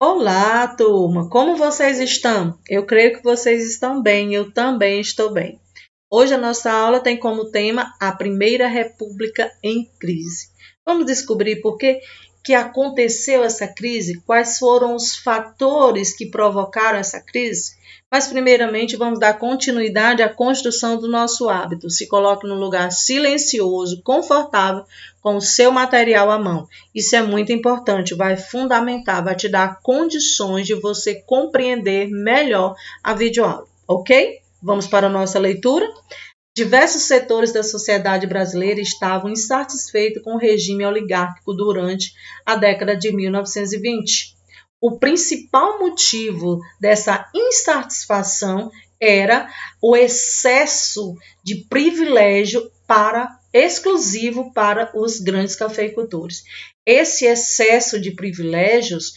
Olá, turma! Como vocês estão? Eu creio que vocês estão bem, eu também estou bem. Hoje a nossa aula tem como tema a Primeira República em crise. Vamos descobrir por que aconteceu essa crise, quais foram os fatores que provocaram essa crise. Mas, primeiramente, vamos dar continuidade à construção do nosso hábito. Se coloque num lugar silencioso, confortável, com o seu material à mão. Isso é muito importante, vai fundamentar, vai te dar condições de você compreender melhor a videoaula, ok? Vamos para a nossa leitura? Diversos setores da sociedade brasileira estavam insatisfeitos com o regime oligárquico durante a década de 1920. O principal motivo dessa insatisfação era o excesso de privilégio exclusivo para os grandes cafeicultores. Esse excesso de privilégios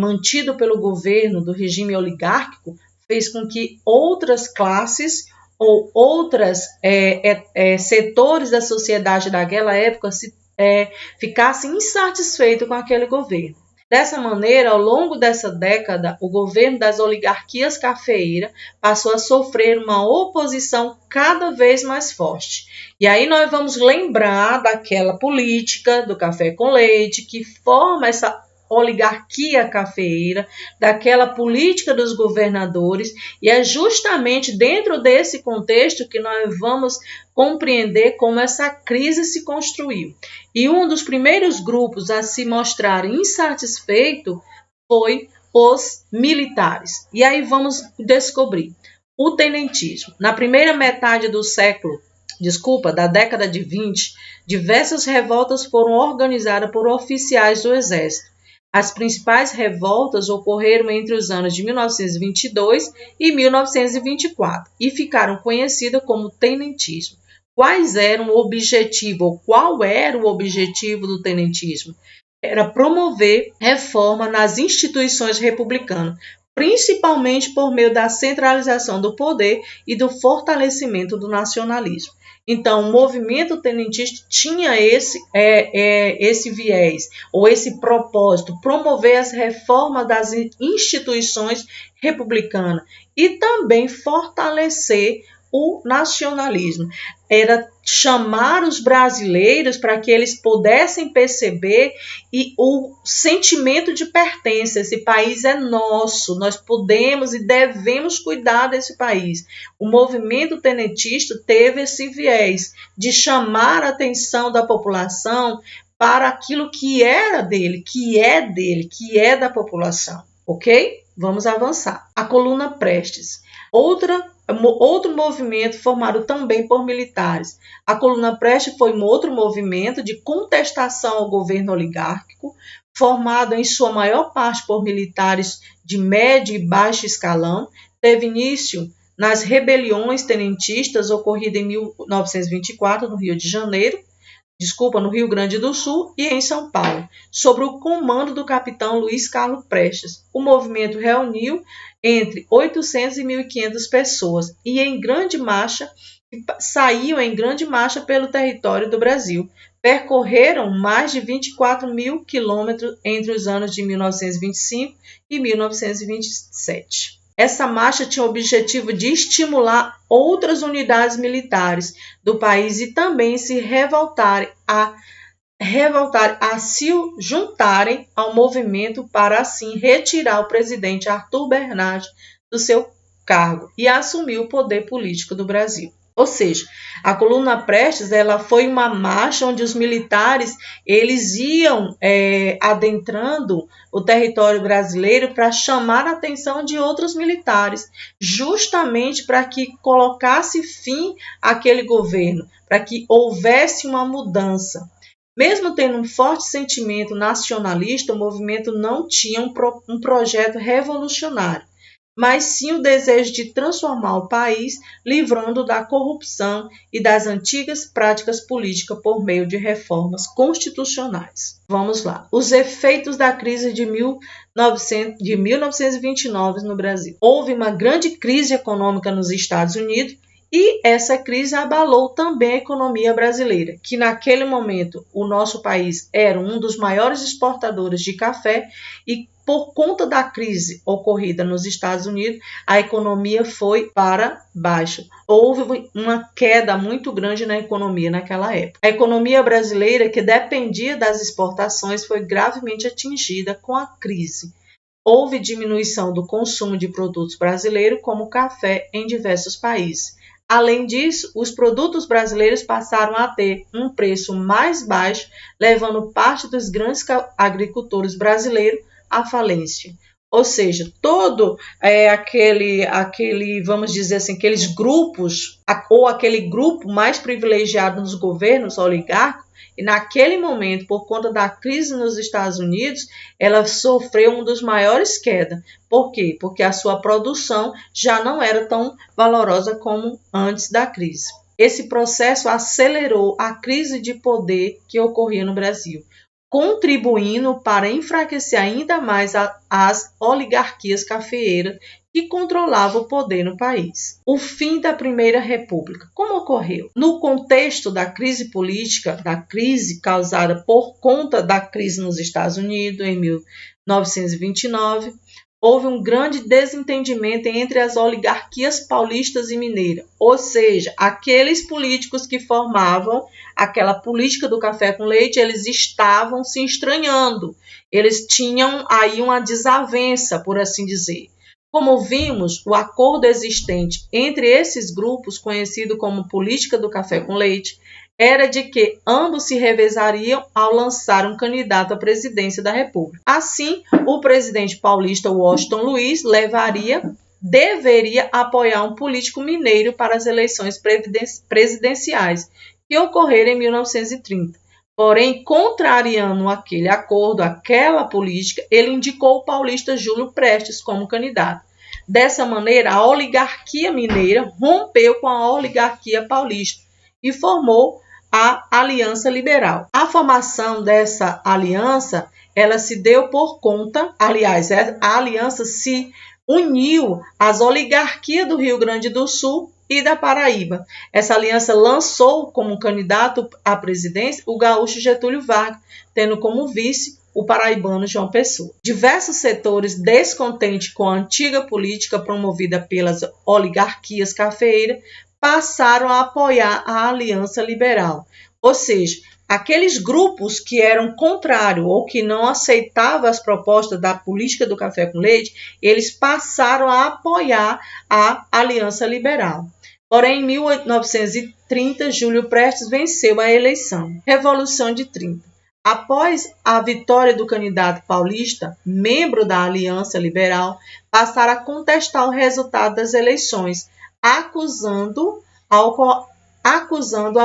mantido pelo governo do regime oligárquico fez com que outras classes ou outros setores da sociedade daquela época ficassem insatisfeitos com aquele governo. Dessa maneira, ao longo dessa década, o governo das oligarquias cafeeiras passou a sofrer uma oposição cada vez mais forte. E aí nós vamos lembrar daquela política do café com leite que forma essa oligarquia cafeeira, daquela política dos governadores, e é justamente dentro desse contexto que nós vamos compreender como essa crise se construiu. E um dos primeiros grupos a se mostrar insatisfeito foi os militares. E aí vamos descobrir o tenentismo. Na primeira metade da década de 20, diversas revoltas foram organizadas por oficiais do exército. As principais revoltas ocorreram entre os anos de 1922 e 1924 e ficaram conhecidas como tenentismo. Qual era o objetivo do tenentismo? Era promover reforma nas instituições republicanas, principalmente por meio da centralização do poder e do fortalecimento do nacionalismo. Então, o movimento tenentista tinha esse viés, ou esse propósito, promover as reformas das instituições republicanas e também fortalecer o nacionalismo. Era chamar os brasileiros para que eles pudessem perceber o sentimento de pertença. Esse país é nosso, nós podemos e devemos cuidar desse país. O movimento tenentista teve esse viés de chamar a atenção da população para aquilo que era dele, que é da população, ok? Vamos avançar. A coluna Prestes. Outro movimento formado também por militares. A coluna Prestes foi um outro movimento de contestação ao governo oligárquico, formado em sua maior parte por militares de médio e baixo escalão. Teve início nas rebeliões tenentistas ocorridas em 1924 no no Rio Grande do Sul e em São Paulo, sob o comando do capitão Luiz Carlos Prestes. O movimento reuniu entre 800 e 1.500 pessoas e saíam em grande marcha pelo território do Brasil. Percorreram mais de 24 mil quilômetros entre os anos de 1925 e 1927. Essa marcha tinha o objetivo de estimular outras unidades militares do país e também se revoltarem a se juntarem ao movimento para assim retirar o presidente Arthur Bernardes do seu cargo e assumir o poder político do Brasil. Ou seja, a coluna Prestes foi uma marcha onde os militares eles iam adentrando o território brasileiro para chamar a atenção de outros militares, justamente para que colocasse fim àquele governo, para que houvesse uma mudança. Mesmo tendo um forte sentimento nacionalista, o movimento não tinha um projeto revolucionário, mas sim o desejo de transformar o país, livrando da corrupção e das antigas práticas políticas por meio de reformas constitucionais. Vamos lá. Os efeitos da crise de 1929 no Brasil. Houve uma grande crise econômica nos Estados Unidos E essa crise abalou também a economia brasileira, que naquele momento o nosso país era um dos maiores exportadores de café e por conta da crise ocorrida nos Estados Unidos, a economia foi para baixo. Houve uma queda muito grande na economia naquela época. A economia brasileira, que dependia das exportações, foi gravemente atingida com a crise. Houve diminuição do consumo de produtos brasileiros, como café, em diversos países. Além disso, os produtos brasileiros passaram a ter um preço mais baixo, levando parte dos grandes agricultores brasileiros à falência. Ou seja, todo aquele, vamos dizer assim, aqueles grupos, ou aquele grupo mais privilegiado nos governos oligárquicos, e naquele momento, por conta da crise nos Estados Unidos, ela sofreu um dos maiores quedas. Por quê? Porque a sua produção já não era tão valorosa como antes da crise. Esse processo acelerou a crise de poder que ocorria no Brasil, contribuindo para enfraquecer ainda mais as oligarquias cafeeiras que controlavam o poder no país. O fim da Primeira República. Como ocorreu? No contexto da crise política, da crise causada por conta da crise nos Estados Unidos em 1929, houve um grande desentendimento entre as oligarquias paulistas e mineiras, ou seja, aqueles políticos que formavam aquela política do café com leite, eles estavam se estranhando, eles tinham aí uma desavença, por assim dizer. Como vimos, o acordo existente entre esses grupos, conhecido como política do café com leite, era de que ambos se revezariam ao lançar um candidato à presidência da República. Assim, o presidente paulista Washington Luiz deveria apoiar um político mineiro para as eleições presidenciais, que ocorreram em 1930. Porém, contrariando aquele acordo, aquela política, ele indicou o paulista Júlio Prestes como candidato. Dessa maneira, a oligarquia mineira rompeu com a oligarquia paulista e formou a Aliança Liberal. A formação dessa aliança, ela se deu por conta, aliás, a aliança se uniu às oligarquias do Rio Grande do Sul e da Paraíba. Essa aliança lançou como candidato à presidência o gaúcho Getúlio Vargas, tendo como vice o paraibano João Pessoa. Diversos setores descontentes com a antiga política promovida pelas oligarquias cafeeiras passaram a apoiar a Aliança Liberal. Ou seja, aqueles grupos que eram contrários ou que não aceitavam as propostas da política do café com leite, eles passaram a apoiar a Aliança Liberal. Porém, em 1930, Júlio Prestes venceu a eleição. Revolução de 30. Após a vitória do candidato paulista, membro da Aliança Liberal, passaram a contestar o resultado das eleições, acusando a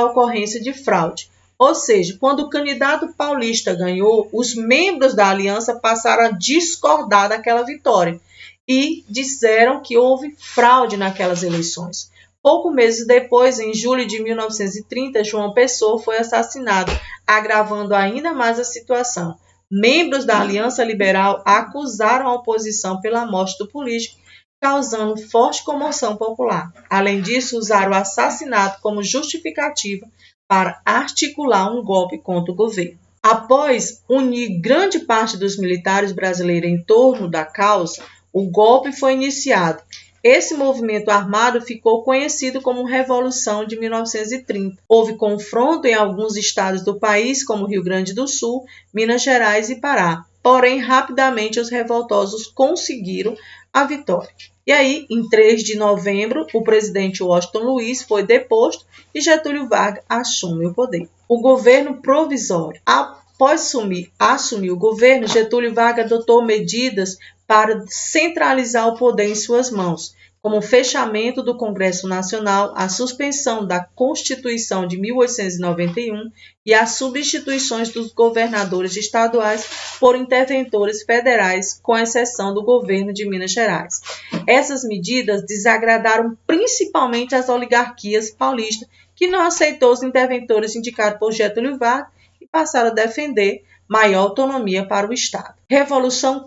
ocorrência de fraude. Ou seja, quando o candidato paulista ganhou, os membros da aliança passaram a discordar daquela vitória e disseram que houve fraude naquelas eleições. Poucos meses depois, em julho de 1930, João Pessoa foi assassinado, agravando ainda mais a situação. Membros da Aliança Liberal acusaram a oposição pela morte do político, causando forte comoção popular. Além disso, usaram o assassinato como justificativa para articular um golpe contra o governo. Após unir grande parte dos militares brasileiros em torno da causa, o golpe foi iniciado. Esse movimento armado ficou conhecido como Revolução de 1930. Houve confronto em alguns estados do país, como Rio Grande do Sul, Minas Gerais e Pará. Porém, rapidamente os revoltosos conseguiram a vitória. E aí, em 3 de novembro, o presidente Washington Luiz foi deposto e Getúlio Vargas assume o poder. O governo provisório. Após assumir o governo, Getúlio Vargas adotou medidas para centralizar o poder em suas mãos, como o fechamento do Congresso Nacional, a suspensão da Constituição de 1891 e as substituições dos governadores estaduais por interventores federais, com exceção do governo de Minas Gerais. Essas medidas desagradaram principalmente as oligarquias paulistas, que não aceitou os interventores indicados por Getúlio Vargas e passaram a defender maior autonomia para o Estado. Revolução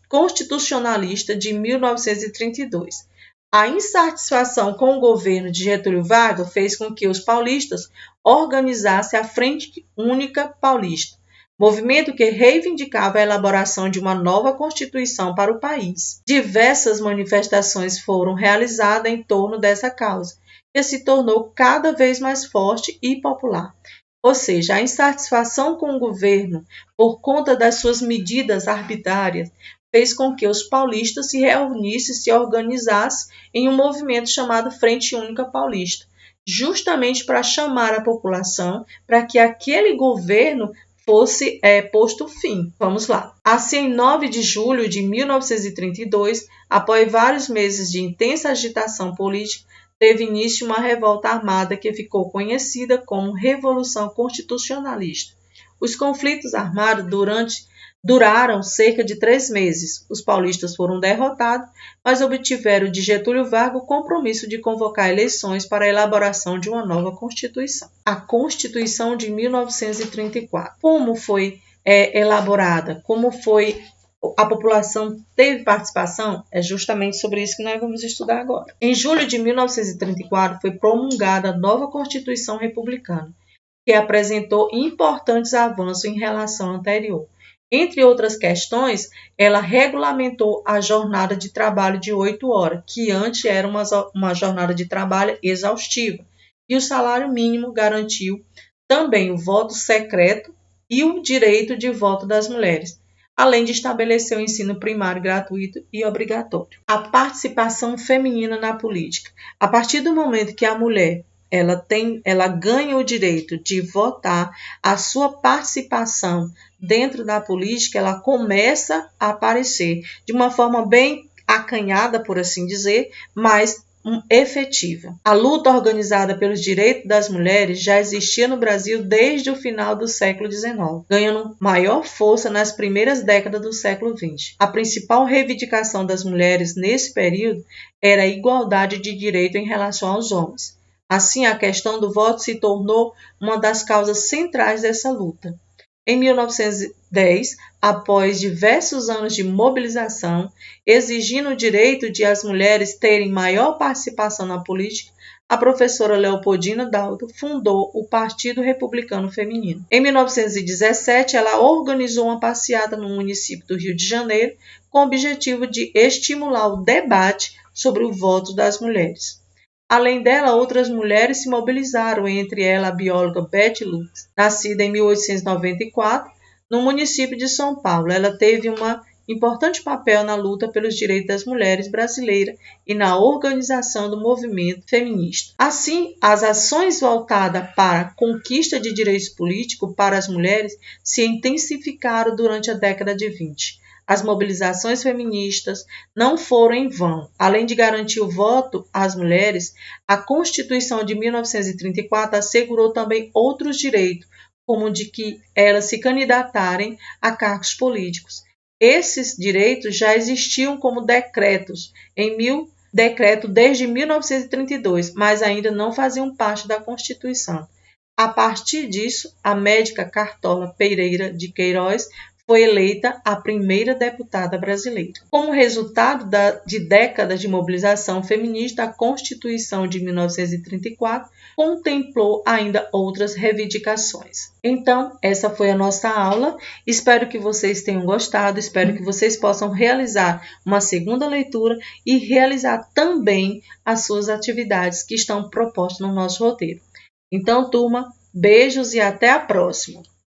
Constitucionalista de 1932. A insatisfação com o governo de Getúlio Vargas fez com que os paulistas organizassem a Frente Única Paulista, movimento que reivindicava a elaboração de uma nova Constituição para o país. Diversas manifestações foram realizadas em torno dessa causa, que se tornou cada vez mais forte e popular. Ou seja, a insatisfação com o governo por conta das suas medidas arbitrárias fez com que os paulistas se reunissem e se organizassem em um movimento chamado Frente Única Paulista, justamente para chamar a população para que aquele governo fosse posto fim. Vamos lá. Assim, em 9 de julho de 1932, após vários meses de intensa agitação política, teve início uma revolta armada que ficou conhecida como Revolução Constitucionalista. Os conflitos armados duraram cerca de 3 meses. Os paulistas foram derrotados, mas obtiveram de Getúlio Vargas o compromisso de convocar eleições para a elaboração de uma nova Constituição. A Constituição de 1934. Como foi elaborada? Como foi a população teve participação? É justamente sobre isso que nós vamos estudar agora. Em julho de 1934 foi promulgada a nova Constituição Republicana, que apresentou importantes avanços em relação à anterior. Entre outras questões, ela regulamentou a jornada de trabalho de 8 horas, que antes era uma jornada de trabalho exaustiva, e o salário mínimo garantiu também o voto secreto e o direito de voto das mulheres, além de estabelecer o ensino primário gratuito e obrigatório. A participação feminina na política. A partir do momento que a mulher ela ganha o direito de votar, a sua participação dentro da política ela começa a aparecer de uma forma bem acanhada, por assim dizer, mas efetiva. A luta organizada pelos direitos das mulheres já existia no Brasil desde o final do século XIX, ganhando maior força nas primeiras décadas do século XX. A principal reivindicação das mulheres nesse período era a igualdade de direito em relação aos homens. Assim, a questão do voto se tornou uma das causas centrais dessa luta. Em 1910, após diversos anos de mobilização, exigindo o direito de as mulheres terem maior participação na política, a professora Leopoldina Dalto fundou o Partido Republicano Feminino. Em 1917, ela organizou uma passeata no município do Rio de Janeiro com o objetivo de estimular o debate sobre o voto das mulheres. Além dela, outras mulheres se mobilizaram, entre elas a bióloga Betty Lux, nascida em 1894, no município de São Paulo. Ela teve um importante papel na luta pelos direitos das mulheres brasileiras e na organização do movimento feminista. Assim, as ações voltadas para a conquista de direitos políticos para as mulheres se intensificaram durante a década de 20. As mobilizações feministas não foram em vão. Além de garantir o voto às mulheres, a Constituição de 1934 assegurou também outros direitos, como o de que elas se candidatarem a cargos políticos. Esses direitos já existiam como decretos desde 1932, mas ainda não faziam parte da Constituição. A partir disso, a médica Cartola Pereira de Queiroz foi eleita a primeira deputada brasileira. Como resultado de décadas de mobilização feminista, a Constituição de 1934 contemplou ainda outras reivindicações. Então, essa foi a nossa aula. Espero que vocês tenham gostado, espero que vocês possam realizar uma segunda leitura e realizar também as suas atividades que estão propostas no nosso roteiro. Então, turma, beijos e até a próxima!